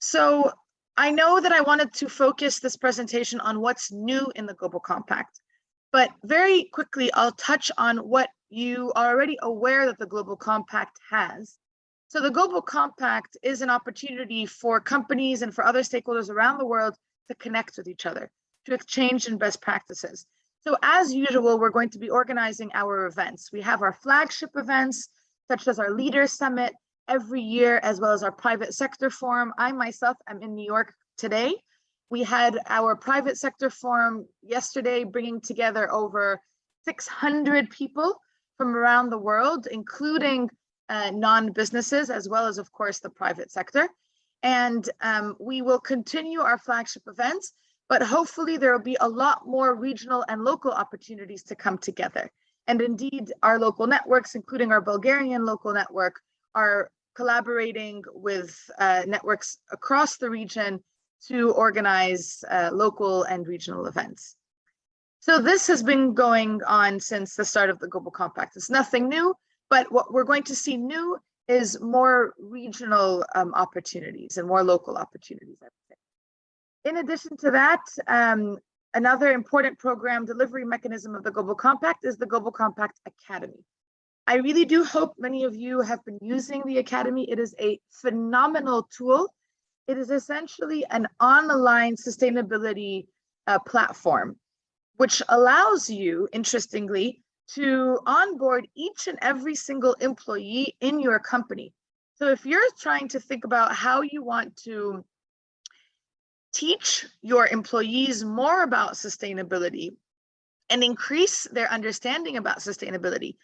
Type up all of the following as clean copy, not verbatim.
So I know that I wanted to focus this presentation on what's new in the Global Compact, but very quickly, I'll touch on what you are already aware that the Global Compact has. So the Global Compact is an opportunity for companies and for other stakeholders around the world to connect with each other, to exchange in best practices. So as usual, we're going to be organizing our events. We have our flagship events, such as our Leaders Summit every year, as well as our private sector forum. I myself am in New York today. We had our private sector forum yesterday, bringing together over 600 people from around the world, including non-businesses, as well as, of course, the private sector. And we will continue our flagship events, but hopefully there will be a lot more regional and local opportunities to come together. And indeed, our local networks, including our Bulgarian local network, are collaborating with networks across the region to organize local and regional events. So this has been going on since the start of the Global Compact. It's nothing new, but what we're going to see new is more regional opportunities and more local opportunities, I would say. In addition to that, another important program delivery mechanism of the Global Compact is the Global Compact Academy. I really do hope many of you have been using the Academy. It is a phenomenal tool. It is essentially an online sustainability platform, which allows you, interestingly, to onboard each and every single employee in your company. So if you're trying to think about how you want to teach your employees more about sustainability and increase their understanding about sustainability,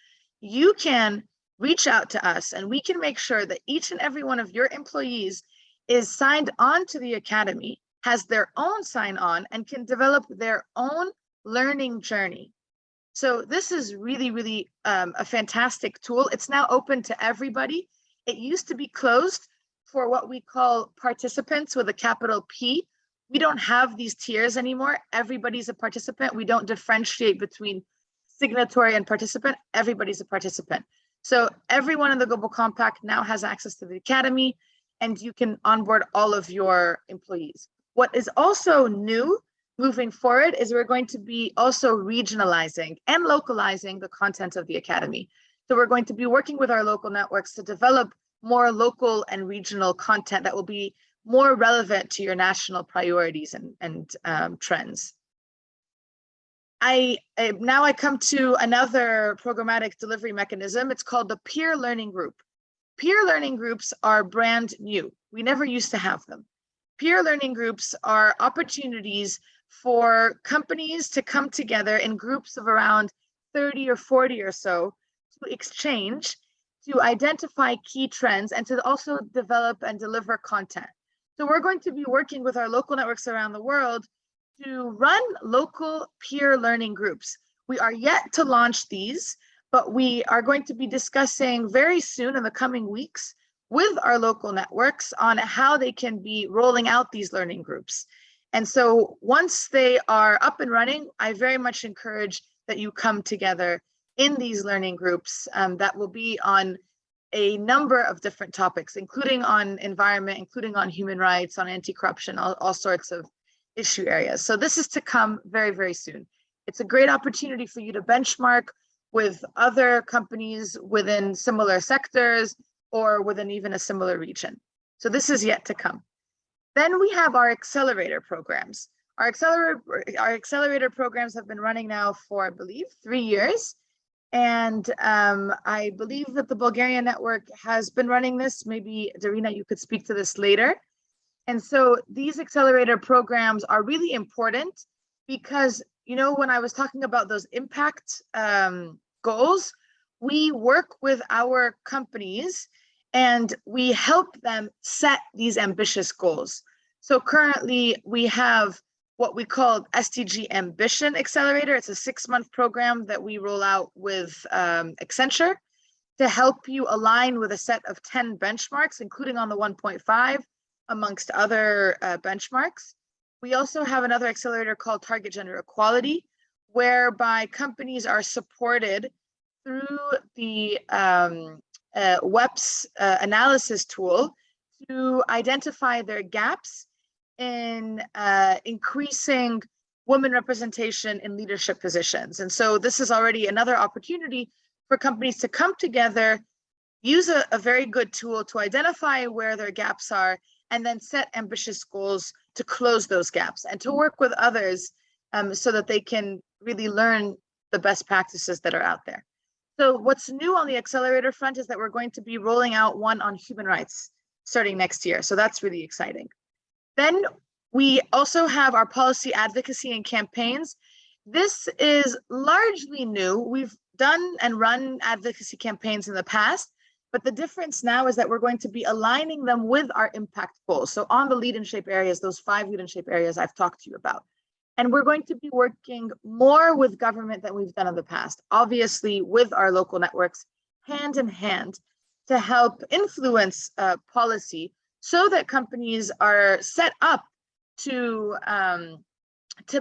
you can reach out to us and we can make sure that each and every one of your employees is signed on to the Academy, has their own sign on, and can develop their own learning journey. So this is really, really a fantastic tool. It's now open to everybody. It used to be closed for what we call participants with a capital P. We don't have these tiers anymore. Everybody's a participant. We don't differentiate between signatory and participant. Everybody's a participant. So everyone in the Global Compact now has access to the Academy, and you can onboard all of your employees. What is also new moving forward is we're going to be also regionalizing and localizing the content of the Academy. So we're going to be working with our local networks to develop more local and regional content that will be more relevant to your national priorities and trends. Now I come to another programmatic delivery mechanism. It's called the Peer Learning Group. Peer learning groups are brand new. We never used to have them. Peer learning groups are opportunities for companies to come together in groups of around 30 or 40 or so to exchange, to identify key trends, and to also develop and deliver content. So we're going to be working with our local networks around the world to run local peer learning groups. We are yet to launch these, but we are going to be discussing very soon in the coming weeks with our local networks on how they can be rolling out these learning groups. And so once they are up and running, I very much encourage that you come together in these learning groups that will be on a number of different topics, including on environment, including on human rights, on anti-corruption, all sorts of issue areas. So this is to come very, very soon. It's a great opportunity for you to benchmark with other companies within similar sectors or within even a similar region. So this is yet to come. Then we have our accelerator programs. Our accelerator programs have been running now for, I believe, 3 years. And I believe that the Bulgarian network has been running this. Maybe, Darina, you could speak to this later. And so these accelerator programs are really important because, you know, when I was talking about those impact goals, we work with our companies and we help them set these ambitious goals. So currently we have what we call SDG Ambition Accelerator. It's a 6-month program that we roll out with Accenture to help you align with a set of 10 benchmarks, including on the 1.5, amongst other benchmarks. We also have another accelerator called Target Gender Equality, whereby companies are supported through the WEPS analysis tool to identify their gaps in increasing women representation in leadership positions. And so this is already another opportunity for companies to come together, use a very good tool to identify where their gaps are, and then set ambitious goals to close those gaps and to work with others so that they can really learn the best practices that are out there. So what's new on the accelerator front is that we're going to be rolling out one on human rights starting next year. So that's really exciting. Then we also have our policy advocacy and campaigns. This is largely new. We've done and run advocacy campaigns in the past, but the difference now is that we're going to be aligning them with our impact goals. So on the lead and shape areas, those 5 lead and shape areas I've talked to you about. And we're going to be working more with government than we've done in the past, obviously with our local networks, hand in hand, to help influence policy so that companies are set up to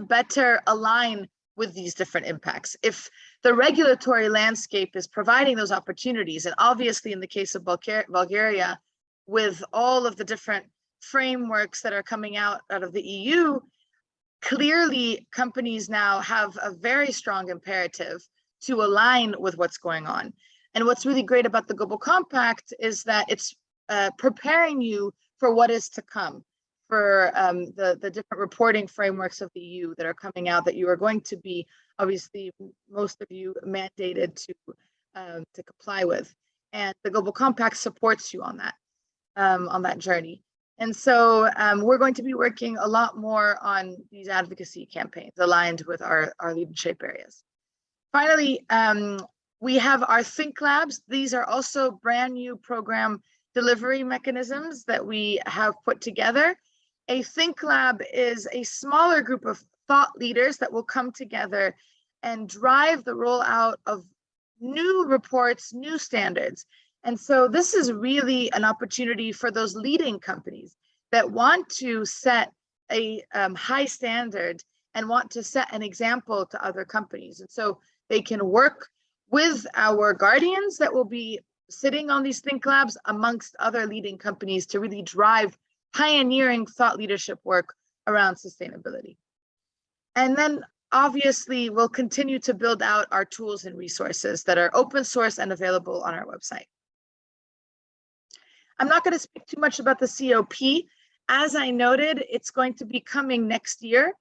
better align with these different impacts. If the regulatory landscape is providing those opportunities, and obviously in the case of Bulgaria, with all of the different frameworks that are coming out of the EU, clearly companies now have a very strong imperative to align with what's going on. And what's really great about the Global Compact is that it's preparing you for what is to come, for the different reporting frameworks of the EU that are coming out, that you are going to be, obviously, most of you mandated to comply with. And the Global Compact supports you on that journey. And so we're going to be working a lot more on these advocacy campaigns aligned with our lead and shape areas. Finally, we have our Think Labs. These are also brand new program delivery mechanisms that we have put together. A Think Lab is a smaller group of thought leaders that will come together and drive the rollout of new reports, new standards. And so this is really an opportunity for those leading companies that want to set a high standard and want to set an example to other companies. And so they can work with our guardians that will be sitting on these Think Labs amongst other leading companies to really drive pioneering thought leadership work around sustainability. And then obviously we'll continue to build out our tools and resources that are open source and available on our website. I'm not going to speak too much about the COP. As I noted, it's going to be coming next year.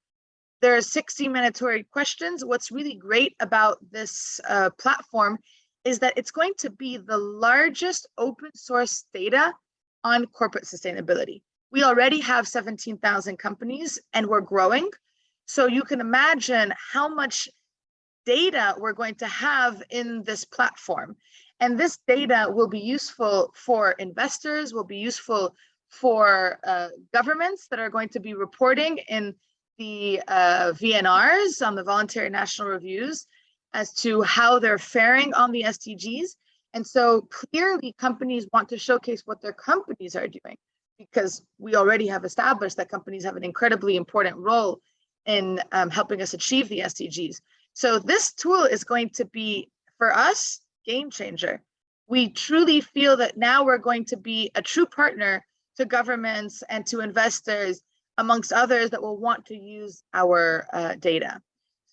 There are 60 mandatory questions. What's really great about this platform is that it's going to be the largest open source data on corporate sustainability. We already have 17,000 companies and we're growing. So you can imagine how much data we're going to have in this platform. And this data will be useful for investors, will be useful for governments that are going to be reporting in the VNRs, on the voluntary national reviews, as to how they're faring on the SDGs. And so clearly companies want to showcase what their companies are doing, because we already have established that companies have an incredibly important role in helping us achieve the SDGs. So this tool is going to be, for us, game changer. We truly feel that now we're going to be a true partner to governments and to investors, amongst others, that will want to use our data.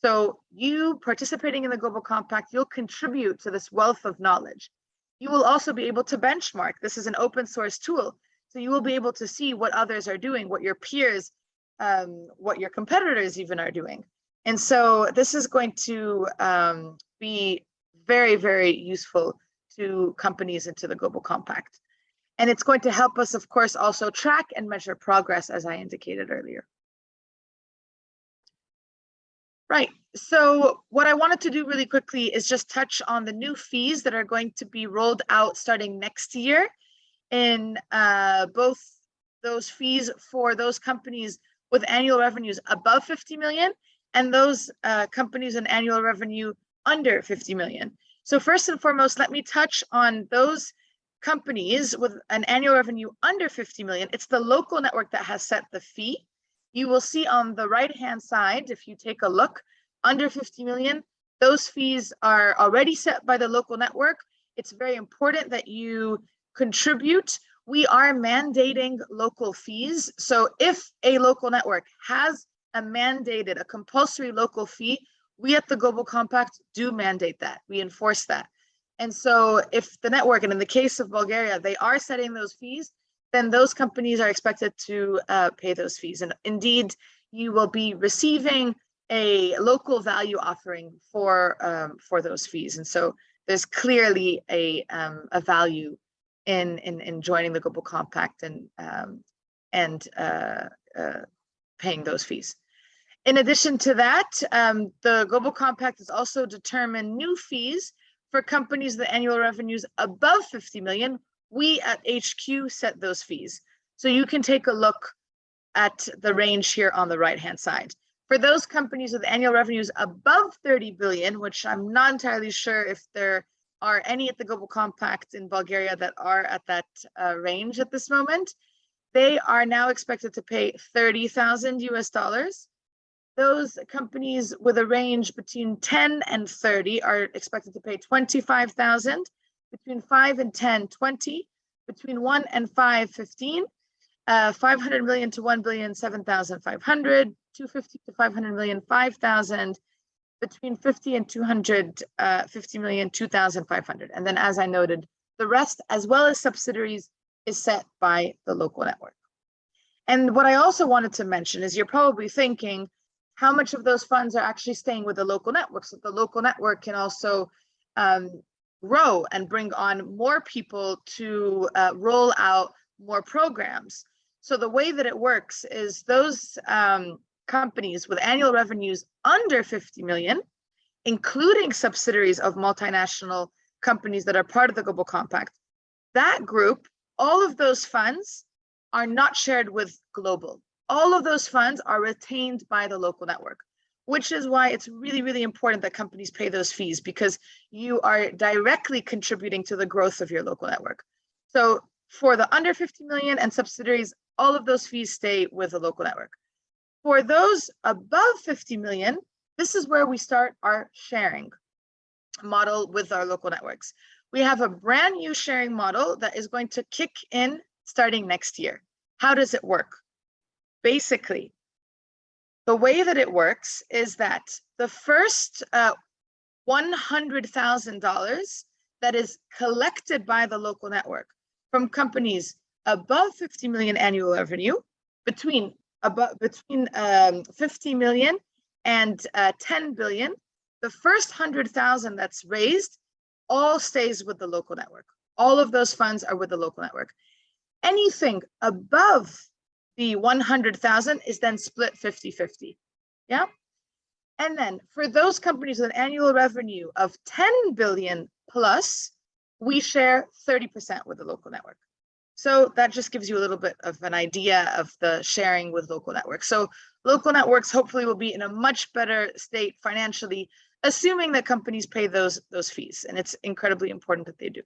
So you participating in the Global Compact, you'll contribute to this wealth of knowledge. You will also be able to benchmark. This is an open source tool. So you will be able to see what others are doing, what your peers, what your competitors even are doing. And so this is going to be very, very useful to companies and to the Global Compact. And it's going to help us, of course, also track and measure progress, as I indicated earlier. Right, so what I wanted to do really quickly is just touch on the new fees that are going to be rolled out starting next year in both those fees for those companies with annual revenues above 50 million and those companies in annual revenue under 50 million. So first and foremost, let me touch on those companies with an annual revenue under 50 million. It's the local network that has set the fee. You will see on the right-hand side, if you take a look, under 50 million, those fees are already set by the local network. It's very important that you contribute we are mandating local fees. So if a local network has a compulsory local fee, we at the Global Compact do mandate that. We enforce that. And so if the network, and in the case of Bulgaria, they are setting those fees, then those companies are expected to pay those fees. And indeed, you will be receiving a local value offering for those fees. And so there's clearly a value in joining the Global Compact and paying those fees. In addition to that, the Global Compact has also determined new fees for companies with annual revenues above 50 million. We at HQ set those fees. So you can take a look at the range here on the right-hand side. For those companies with annual revenues above 30 billion, which I'm not entirely sure if there are any at the Global Compact in Bulgaria that are at that range at this moment, they are now expected to pay $30,000 US. Those companies with a range between 10 and 30 are expected to pay 25,000, between 5 and 10, 20, between 1 and 5, 15, 500 million to 1 billion, 7,500, 250 to 500 million, 5,000, between 50 and 250 million, 2,500. And then, as I noted, the rest, as well as subsidiaries, is set by the local network. And what I also wanted to mention is you're probably thinking, how much of those funds are actually staying with the local network, so the local network can also grow and bring on more people to roll out more programs. So the way that it works is those companies with annual revenues under 50 million, including subsidiaries of multinational companies that are part of the Global Compact, that group, all of those funds are not shared with Global. All of those funds are retained by the local network, which is why it's really, really important that companies pay those fees, because you are directly contributing to the growth of your local network. So for the under 50 million and subsidiaries, all of those fees stay with the local network. For those above 50 million, this is where we start our sharing model with our local networks. We have a brand new sharing model that is going to kick in starting next year. How does it work? Basically, the way that it works is that the first $100,000 that is collected by the local network from companies above 50 million annual revenue, between 50 million and 10 billion, the first 100,000 that's raised all stays with the local network. All of those funds are with the local network. Anything above the 100,000 is then split 50-50. Yeah. And then for those companies with an annual revenue of 10 billion plus, we share 30% with the local network. So that just gives you a little bit of an idea of the sharing with local networks. So local networks hopefully will be in a much better state financially, assuming that companies pay those fees. And it's incredibly important that they do.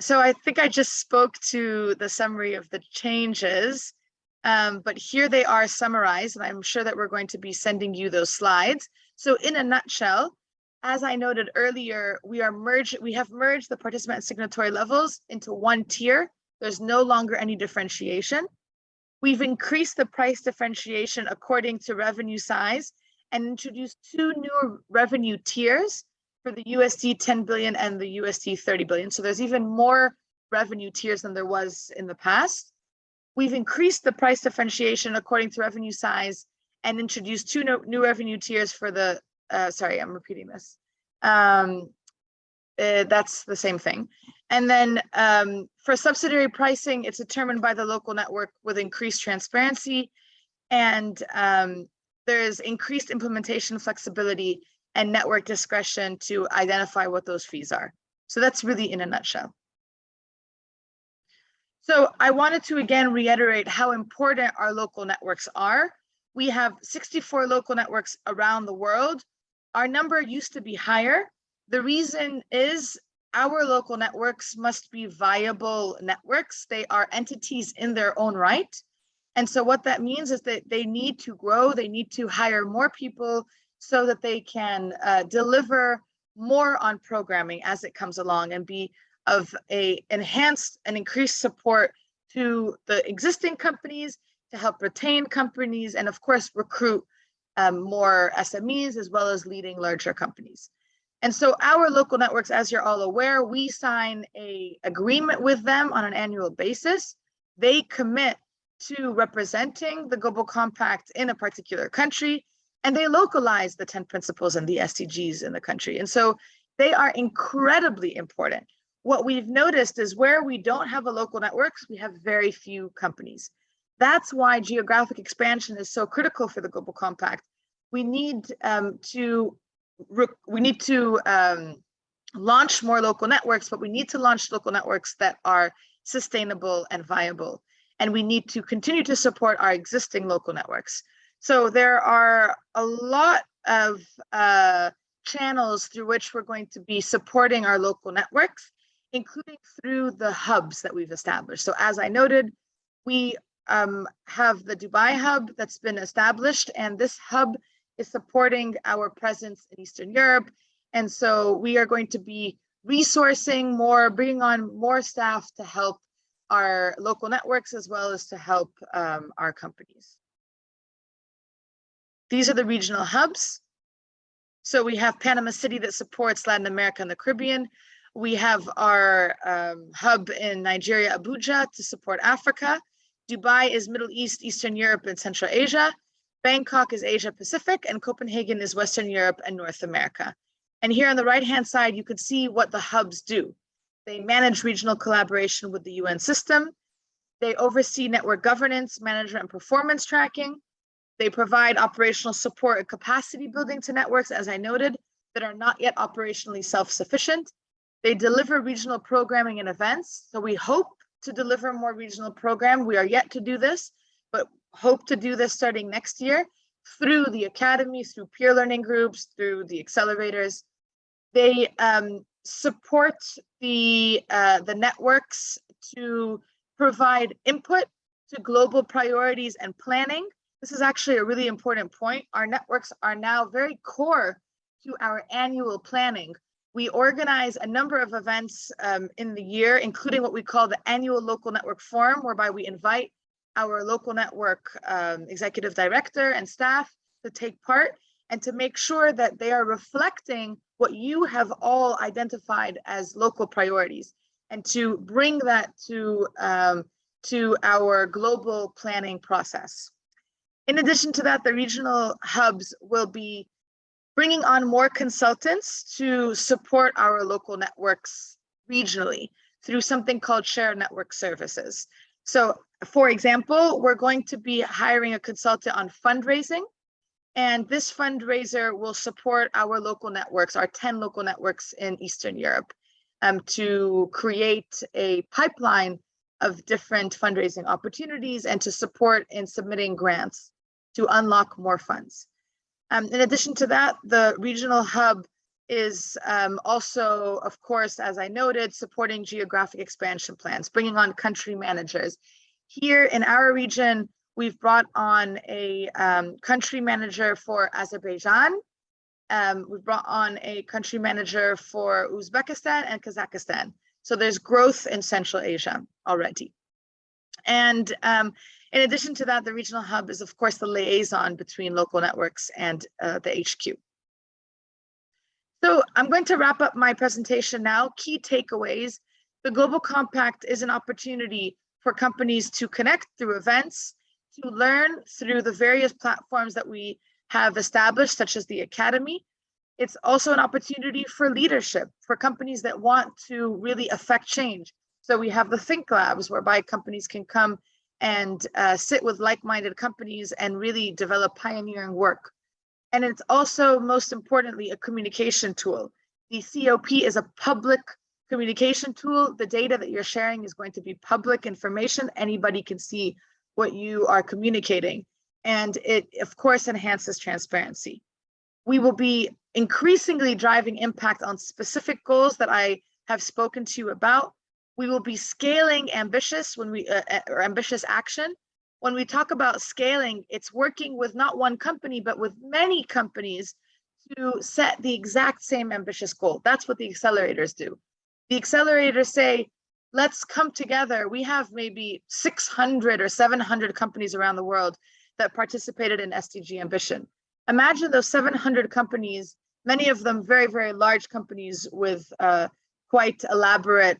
So I think I just spoke to the summary of the changes, but here they are summarized, and I'm sure that we're going to be sending you those slides. So in a nutshell, as I noted earlier, we have merged the participant and signatory levels into one tier. There's no longer any differentiation. We've increased the price differentiation according to revenue size and introduced two new revenue tiers for the USD 10 billion and the USD 30 billion. So there's even more revenue tiers than there was in the past. We've increased the price differentiation according to revenue size and introduced two new revenue tiers for the, sorry, I'm repeating this. That's the same thing. And then for subsidiary pricing, it's determined by the local network with increased transparency, and there's increased implementation flexibility and network discretion to identify what those fees are. So that's really in a nutshell. So I wanted to again reiterate how important our local networks are. We have 64 local networks around the world. Our number used to be higher. The reason is our local networks must be viable networks. They are entities in their own right. And so what that means is that they need to grow, they need to hire more people so that they can deliver more on programming as it comes along and be of a enhanced and increased support to the existing companies, to help retain companies, and of course, recruit more SMEs as well as leading larger companies. And so our local networks, as you're all aware, we sign an agreement with them on an annual basis. They commit to representing the Global Compact in a particular country, and they localize the 10 principles and the SDGs in the country. And so they are incredibly important. What we've noticed is where we don't have a local networks, we have very few companies. That's why geographic expansion is so critical for the Global Compact. We need to launch more local networks, but we need to launch local networks that are sustainable and viable. And we need to continue to support our existing local networks. So there are a lot of channels through which we're going to be supporting our local networks, including through the hubs that we've established. So as I noted, we have the Dubai hub that's been established, and this hub is supporting our presence in Eastern Europe. And so we are going to be resourcing more, bringing on more staff to help our local networks as well as to help our companies. These are the regional hubs. So we have Panama City that supports Latin America and the Caribbean. We have our hub in Nigeria, Abuja, to support Africa. Dubai is Middle East, Eastern Europe, and Central Asia. Bangkok is Asia Pacific, and Copenhagen is Western Europe and North America. And here on the right-hand side, you could see what the hubs do. They manage regional collaboration with the UN system. They oversee network governance, management, and performance tracking. They provide operational support and capacity building to networks, as I noted, that are not yet operationally self-sufficient. They deliver regional programming and events. So we hope to deliver more regional program. We are yet to do this, but hope to do this starting next year through the academy, through peer learning groups, through the accelerators. They support the networks to provide input to global priorities and planning. This is actually a really important point. Our networks are now very core to our annual planning. We organize a number of events in the year, including what we call the annual local network forum, whereby we invite our local network executive director and staff to take part and to make sure that they are reflecting what you have all identified as local priorities, and to bring that to our global planning process. In addition to that, the regional hubs will be bringing on more consultants to support our local networks regionally through something called shared network services. So for example, we're going to be hiring a consultant on fundraising, and this fundraiser will support our local networks, our 10 local networks in Eastern Europe, to create a pipeline of different fundraising opportunities and to support in submitting grants to unlock more funds. In addition to that, the regional hub is also, of course, as I noted, supporting geographic expansion plans, bringing on country managers. Here in our region, we've brought on a country manager for Azerbaijan. We've brought on a country manager for Uzbekistan and Kazakhstan. So there's growth in Central Asia already. And in addition to that, the regional hub is, of course, the liaison between local networks and the HQ. So I'm going to wrap up my presentation now. Key takeaways. The Global Compact is an opportunity for companies to connect through events, to learn through the various platforms that we have established, such as the Academy. It's also an opportunity for leadership, for companies that want to really affect change. So we have the Think Labs, whereby companies can come and sit with like-minded companies and really develop pioneering work. And it's also, most importantly, a communication tool. The COP is a public communication tool. The data that you're sharing is going to be public information. Anybody can see what you are communicating. And it, of course, enhances transparency. We will be increasingly driving impact on specific goals that I have spoken to you about. We will be scaling ambitious or ambitious action. When we talk about scaling, it's working with not one company, but with many companies to set the exact same ambitious goal. That's what the accelerators do. the accelerators say, let's come together. We have maybe 600 or 700 companies around the world that participated in SDG Ambition. Imagine those 700 companies, many of them very, very large companies with quite elaborate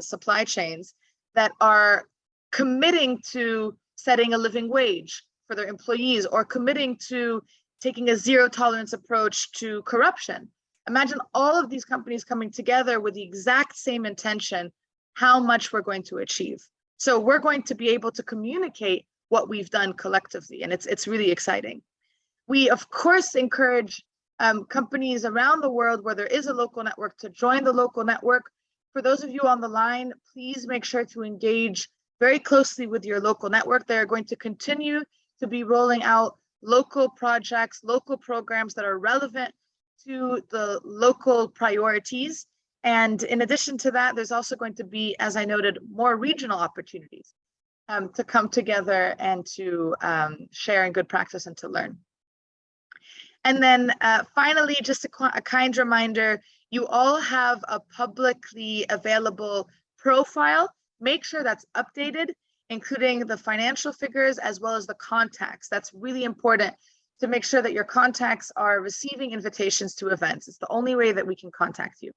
supply chains that are committing to setting a living wage for their employees or committing to taking a zero tolerance approach to corruption. Imagine all of these companies coming together with the exact same intention, how much we're going to achieve. So we're going to be able to communicate what we've done collectively, and it's really exciting. We, of course, encourage companies around the world where there is a local network to join the local network. For those of you on the line, please make sure to engage very closely with your local network. They're going to continue to be rolling out local projects, local programs that are relevant to the local priorities. And in addition to that, there's also going to be, as I noted, more regional opportunities to come together and to share in good practice and to learn. And then finally, just a kind reminder, you all have a publicly available profile. Make sure that's updated, including the financial figures as well as the contacts. That's really important to make sure that your contacts are receiving invitations to events. It's the only way that we can contact you.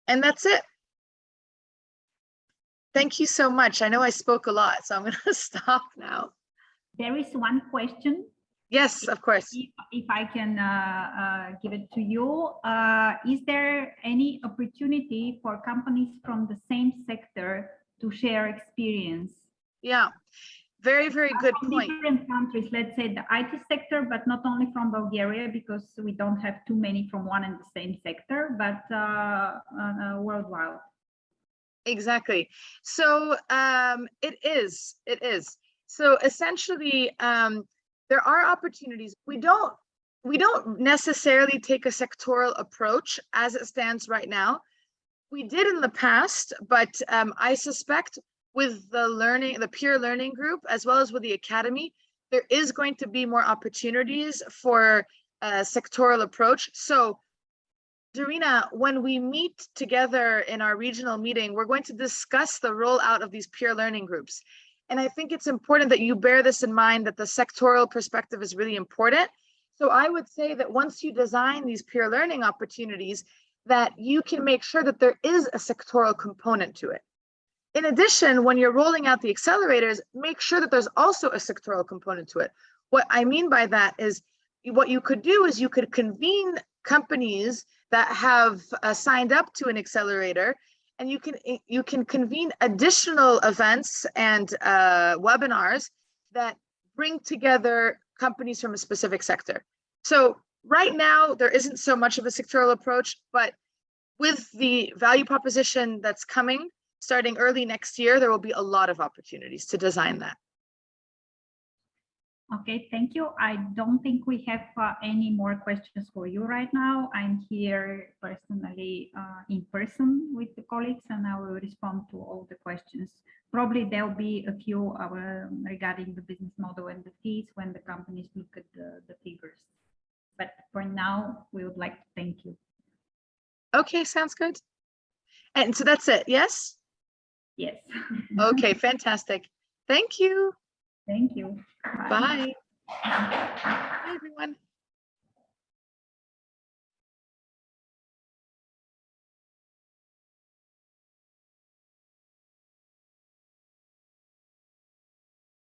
And that's it. Thank you so much. I know I spoke a lot, so I'm going to stop now. There is one question. Yes, of course. If I can give it to you, is there any opportunity for companies from the same sector to share experience? Yeah, very, very good point. Different countries, let's say the IT sector, but not only from Bulgaria, because we don't have too many from one and the same sector, but worldwide. Exactly. So it is. So essentially, there are opportunities. We don't necessarily take a sectoral approach as it stands right now. We did in the past, but I suspect with the peer learning group, as well as with the academy, there is going to be more opportunities for a sectoral approach. So Zarina, when we meet together in our regional meeting, we're going to discuss the rollout of these peer learning groups. And I think it's important that you bear this in mind, that the sectoral perspective is really important. So I would say that once you design these peer learning opportunities, that you can make sure that there is a sectoral component to it. In addition, when you're rolling out the accelerators, make sure that there's also a sectoral component to it. What I mean by that is, what you could do is you could convene companies that have signed up to an accelerator, and you can convene additional events and webinars that bring together companies from a specific sector. So right now, there isn't so much of a sectoral approach, but with the value proposition that's coming, starting early next year, there will be a lot of opportunities to design that. Okay, thank you. I don't think we have any more questions for you right now. I'm here personally in person with the colleagues, and I will respond to all the questions. Probably there'll be a few regarding the business model and the fees when the companies look at the figures. But for now, we would like to thank you. Okay, sounds good. And so that's it, yes? Yes. Okay, fantastic. Thank you. Thank you. Bye. Bye, everyone.